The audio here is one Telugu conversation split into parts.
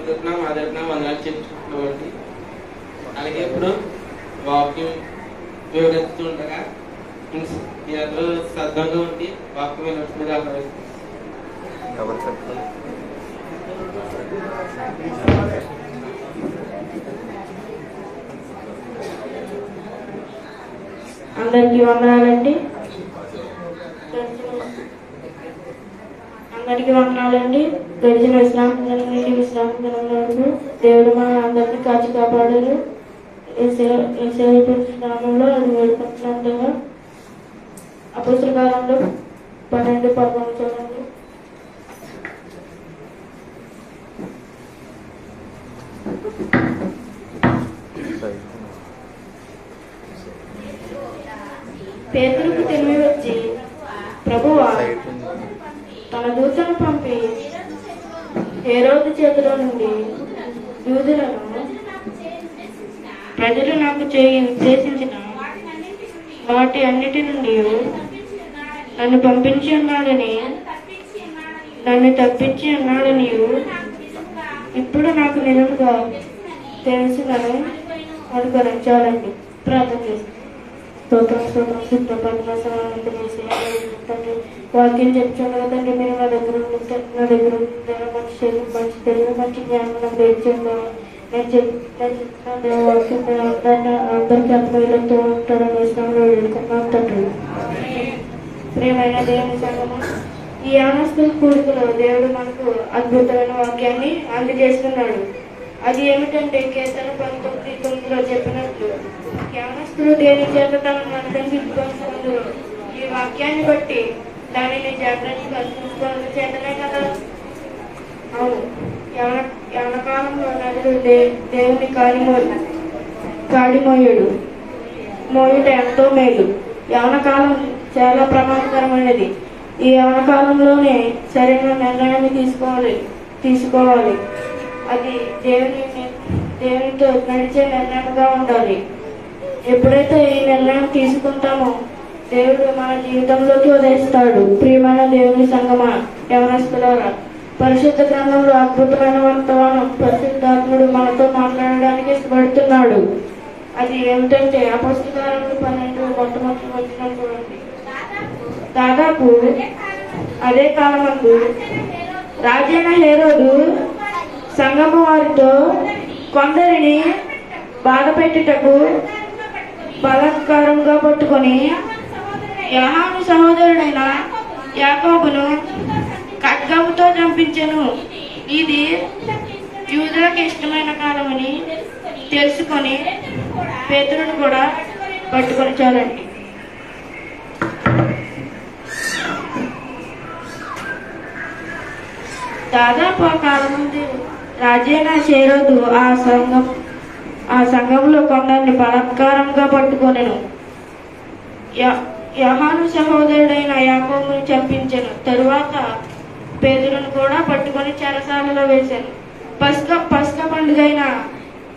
మా తరపున వందనాలు చెప్పుకుంటున్నామండి. అలాగే ఇప్పుడు వాక్యం వివరిస్తుండగా అందరూ శ్రద్ధగా ఉండి వాక్యం వినవలసిందిగా ఆహ్వానిస్తున్నాం. అందరికీ వందనాలండి. గడిచిన విశ్రాంతి వరకు దేవుడు మన అందరినీ కాచి కాపాడారు. నామంలో అది వేడుకుంటున్నట్టుగా అపొస్తలుల కాలంలో 12:11 చూడండి. పేతురుకు తెలివి వచ్చి ప్రభువా తన దూతను పంపి హేరోదు చేతిలో నుండి యూదులను ప్రజలు నాకు ఉద్దేశించిన వాటి అన్నిటి నుండి నన్ను తప్పించి ఉన్నాడని ఇప్పుడు నాకు నిజంగా తెలుసునని అనుకరించాలండి. ప్రార్థన చేస్తాను. వాక్యం చెప్తుండగా తండ్రి మీరు నా దగ్గర మంచి తెలుగు మంచి జ్ఞానం నాకు తెచ్చిందో నేను చెప్పిన వాక్యం అందరికీ అర్థమయ్యేతో ఉంటారని ఇష్టంలో వేడుకున్నాను తండ్రి. ప్రియమైన దేవుని సంగమం, ఈ యానస్తుల కూడికలో దేవుడు మనకు అద్భుతమైన వాక్యాన్ని అందజేస్తున్నాడు. అది ఏమిటంటే కీర్తన 19:9 చెప్పినట్లు యానస్తులు దేని చేత తనను అనుసరించుకుంటున్నారు. ఈ వాక్యాన్ని బట్టి దానిని జాగ్రత్తగా కల్పించుకోవడం చేతనే కదా. అవును, యవనకాలంలో నదులు దేవుని కాడిమోయుడు మోయుట ఎంతో మేలు. యవనకాలం చాలా ప్రమాదకరమైనది. ఈ యవనకాలంలోనే సరైన నిర్ణయాన్ని తీసుకోవాలి. అది దేవునితో నడిచే నిర్ణయంగా ఉండాలి. ఎప్పుడైతే ఈ నిర్ణయం తీసుకుంటామో దేవుడు మన జీవితంలోకి ఉదయిస్తాడు. ప్రియమైన దేవుని సంగమా, యవనస్తులారా, పరిశుద్ధ గ్రంథంలో అద్భుతమైన వర్తమానం పరిశుద్ధాత్ముడు మనతో మాట్లాడడానికి ఇష్టపడుతున్నాడు. అది ఏమిటంటే అపొస్తలుల కార్యములు 12 మొట్టమొదటి వచనం చూడండి. దాదాపు అదే కాలమందు రాజైన హేరోదు సంగము వారితో కొందరిని బాధపెట్టుటకు బలాత్కారంగా పట్టుకొని యోహాను సహోదరుడైన యాకోబును ఖడ్గముతో చంపించెను. ఇది యూదులకు ఇష్టమైన కాలమని తెలుసుకొని పేతురును కూడా పట్టుకొని చాలండి. దాదాపు ఆ కాలం ముందు రాజైన హేరోదు ఆ సంఘంలో కొందరిని బలాత్కారంగా పట్టుకొనెను. యోహాను సహోదరుడైన యాకోబును చంపించెను. తరువాత పేతురును కూడా పట్టుకొని చెరసాలలో వేశాను. పస్కా పండుగ అయిన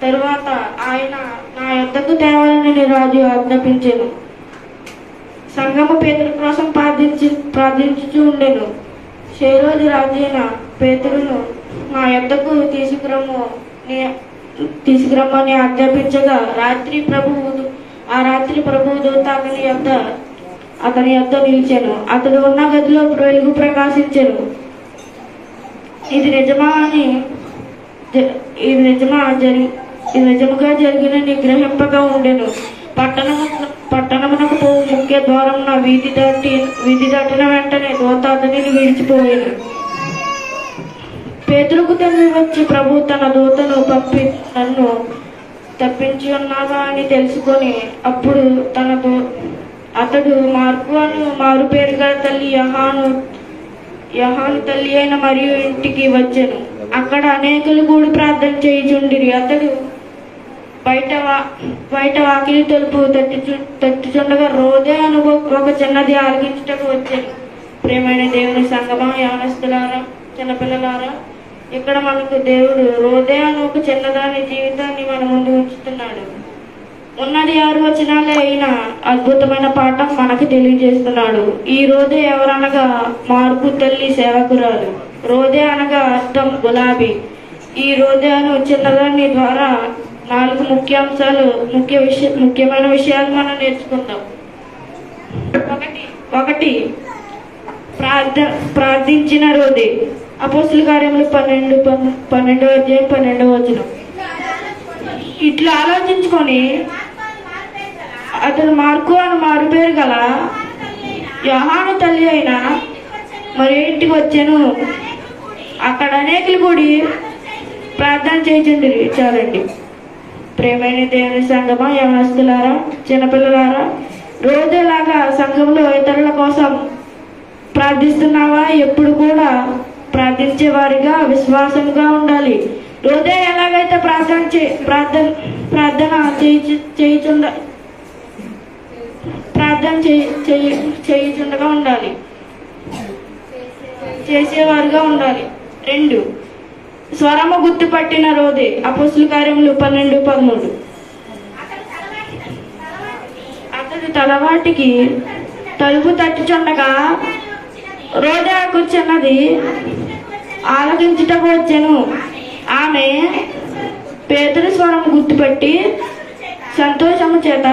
తరువాత ఆయన నా యొద్దకు తేవాలని రాజు ఆజ్ఞాపించెను. సంఘము పేతురు కోసం ప్రార్థించుచూ ఉండెను. హేరోదు రాజైన పేతురును నా యొద్దకు తీసుకురమ్మని ఆజ్ఞాపించగా ఆ రాత్రి ప్రభువు దూత అతని యొద్ద నిలిచెను. అతడు ఉన్న గదిలో వెలుగు ప్రకాశించెను. ఇది నిజముగా జరిగిన నిగ్రహింపగా ఉండెను. పట్టణమునకు పోవు ముఖ్య ద్వారమున వీధి దాటిన వెంటనే దూత అతనిని విడిచిపోయాను. పేతురుకు తెలివి వచ్చి ప్రభు తన దూతను పంపి నన్ను తప్పించి ఉన్నావా అని తెలుసుకొని అప్పుడు అతడు మార్కు అని మారు పేరుగా తల్లి యోహాను తల్లి అయిన మరియు ఇంటికి వచ్చాను. అక్కడ అనేకులు కూడి ప్రార్థన చేయుచుండిరి. అతడు బయట వాకిలి తలుపు తట్టుచుండగా రోదే అను ఒక చిన్నది ఆలకించుటకు వచ్చాను. ప్రియమైన దేవుని సంగమా, యవనస్తులారా, చిన్నపిల్లలారా, ఇక్కడ మనకు దేవుడు రోదే అను ఒక చిన్నదాని జీవితాన్ని మన ముందు ఉంచుతున్నాడు. ఉన్నది 6 వచనాలే అయినా అద్భుతమైన పాఠం మనకు తెలియజేస్తున్నాడు. ఈ రోదే ఎవరనగా మార్కు తల్లి సేవకురాలు. రోదే అనగా అర్థం గులాబీ. ఈ రోజాను చిన్నదాన్ని ద్వారా 4 ముఖ్యమైన విషయాలు మనం నేర్చుకుందాం. ఒకటి ప్రార్థించిన రోజే. అపోస్తుల కార్యములు 12వ అధ్యాయం 12వ వచనం. ఇట్లా ఆలోచించుకొని అతను మార్కు అని మారుపేరు గల యోహాను తల్లి అయిన మరి ఇంటికి వచ్చాను. అక్కడ అనేకులు కూడి ప్రార్థన చేయించండి. చాలండి. ప్రేమైన దేవుని సంగమా, యవనస్తులారా, చిన్నపిల్లలారా, రోజులాగా సంఘంలో ఇతరుల కోసం ప్రార్థిస్తున్నావా? ఎప్పుడు కూడా ప్రార్థించే వారిగా విశ్వాసంగా ఉండాలి. రోజే ఎలాగైతే చేయుచుండగా ఉండాలి, చేసేవారుగా ఉండాలి. 2 స్వరము గుర్తుపట్టిన రోజే. అపోస్తుల కార్యములు 12:13. అతడు తలవాటికి తలుపు తట్టుచుండగా రోజా కూర్చున్నది ఆలకించుటకు వచ్చెను. ఆమె పేతురు స్వరము గుర్తుపట్టి సంతోషము చేత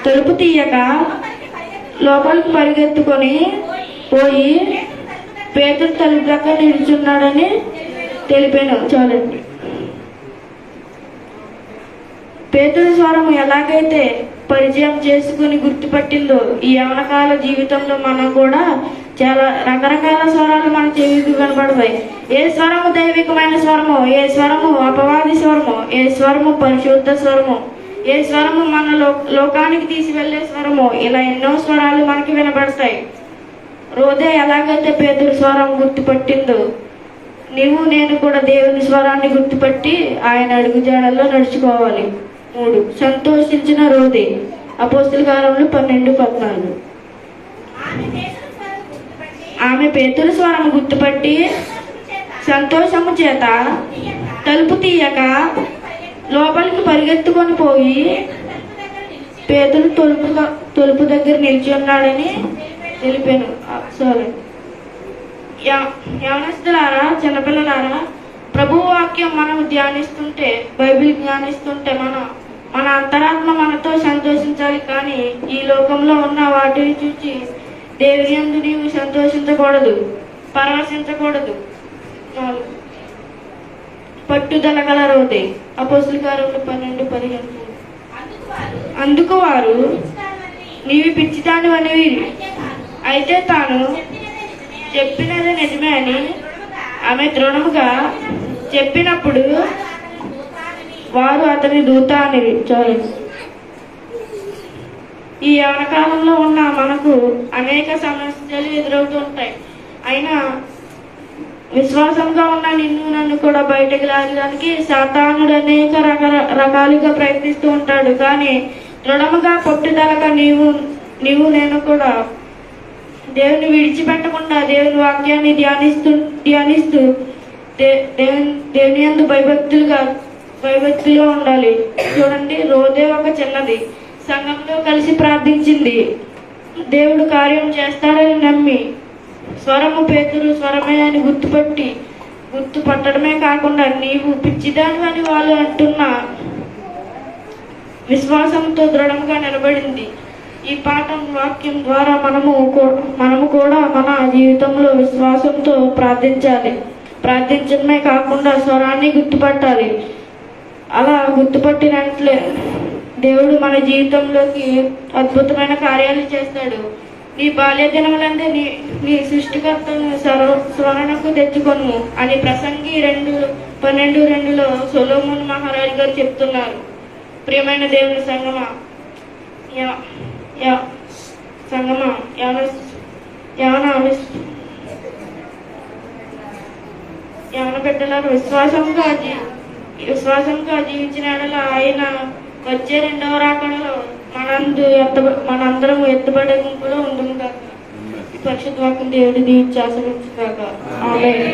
తలుపు తీయక లోపలికి పరిగెత్తుకొని పోయి పేతురు తలుపు దగ్గర నిల్చున్నాడని తెలిపాను. చాలండి. పేతురు స్వరము ఎలాగైతే పరిచయం చేసుకుని గుర్తుపట్టిందో, ఈ యవనకాల జీవితంలో మనం కూడా చాలా రకరకాల స్వరాలు మన చెవికి కనబడతాయి. ఏ స్వరము దైవికమైన స్వరము, ఏ స్వరము అపవాది స్వరము, ఏ స్వరము పరిశుద్ధ స్వరము, ఏ స్వరము మన లోకానికి తీసుకెళ్లే స్వరము, ఇలా ఎన్నో స్వరాలు మనకి వినబడతాయి. రోజే ఎలాగైతే పేతురు స్వరం గుర్తుపట్టిందో, నీవు నేను కూడా దేవుని స్వరాన్ని గుర్తుపట్టి ఆయన అడుగుజాడల్లో నడుచుకోవాలి. 3 సంతోషించిన రోజే. అపోస్తుల కార్యములు 12:14. ఆమె పేతురు స్వరం గుర్తుపట్టి సంతోషము చేత తలుపు తీయక లోపలికి పరిగెత్తుకొని పోయి పేతురు తలుపు దగ్గర నిలిచి ఉన్నాడని తెలిపాను. సారీ. యవనస్తులారా, చిన్నపిల్లలారా, ప్రభు వాక్యం మనం ధ్యానిస్తుంటే, బైబిల్ ధ్యానిస్తుంటే మన అంతరాత్మ మనతో సంతోషించాలి. కానీ ఈ లోకంలో ఉన్న వాటిని చూసి దేవుని యందు నీవు సంతోషించకూడదు, పరవశించకూడదు. పట్టుదల గల రోజే. అపోస్తుల కార్యములు 12:15. అందుకు వారు నీవి పిచ్చిదానివనివి, అయితే తాను చెప్పినది నిజమే అని ఆమె దృఢముగా చెప్పినప్పుడు వారు అతని దూత అని. ఈ యవనకాలంలో ఉన్న మనకు అనేక సమస్యలు ఎదురవుతుంటాయి. అయినా విశ్వాసంగా ఉన్న నిన్ను నన్ను కూడా బయటకు లాగడానికి సాతానుడు అనేక రకాలుగా ప్రయత్నిస్తూ ఉంటాడు. కానీ దృఢముగా పట్టుదలగా నీవు నేను కూడా దేవుని విడిచిపెట్టకుండా దేవుని వాక్యాన్ని ధ్యానిస్తూ దేవుని యందు భయభక్తిలో ఉండాలి. చూడండి, రోజే ఒక చిన్నది సంఘంలో కలిసి ప్రార్థించింది. దేవుడు కార్యం చేస్తాడని నమ్మి స్వరము పేతురు స్వరమే అని గుర్తుపట్టడమే కాకుండా నీవు పిచ్చిదాని అని వాళ్ళు అంటున్న విశ్వాసంతో దృఢంగా నిలబడింది. ఈ పాఠం వాక్యం ద్వారా మనము కూడా మన జీవితంలో విశ్వాసంతో ప్రార్థించాలి. ప్రార్థించడమే కాకుండా స్వరాన్ని గుర్తుపట్టాలి. అలా గుర్తుపట్టినట్లే దేవుడు మన జీవితంలోకి అద్భుతమైన కార్యాలు చేస్తాడు. నీ బాల్య దినములందే నీ సృష్టికర్తను స్మరణకు తెచ్చుకొను అని ప్రసంగి 2:12 సొలొమోను మహారాజు గారు చెప్తున్నారు. ప్రియమైన దేవుని సంగమా, యవన బిడ్డలారు, విశ్వాసంగా జీవించిన ఆయన వచ్చే 2వ రాకడలో మనందరం ఎత్తబడే గుంపులో ఉండును కాక. పరిశుద్ధ వాక్యం దేవుడి దీవించి ఆశీర్వదించుగాక. ఆమేన్.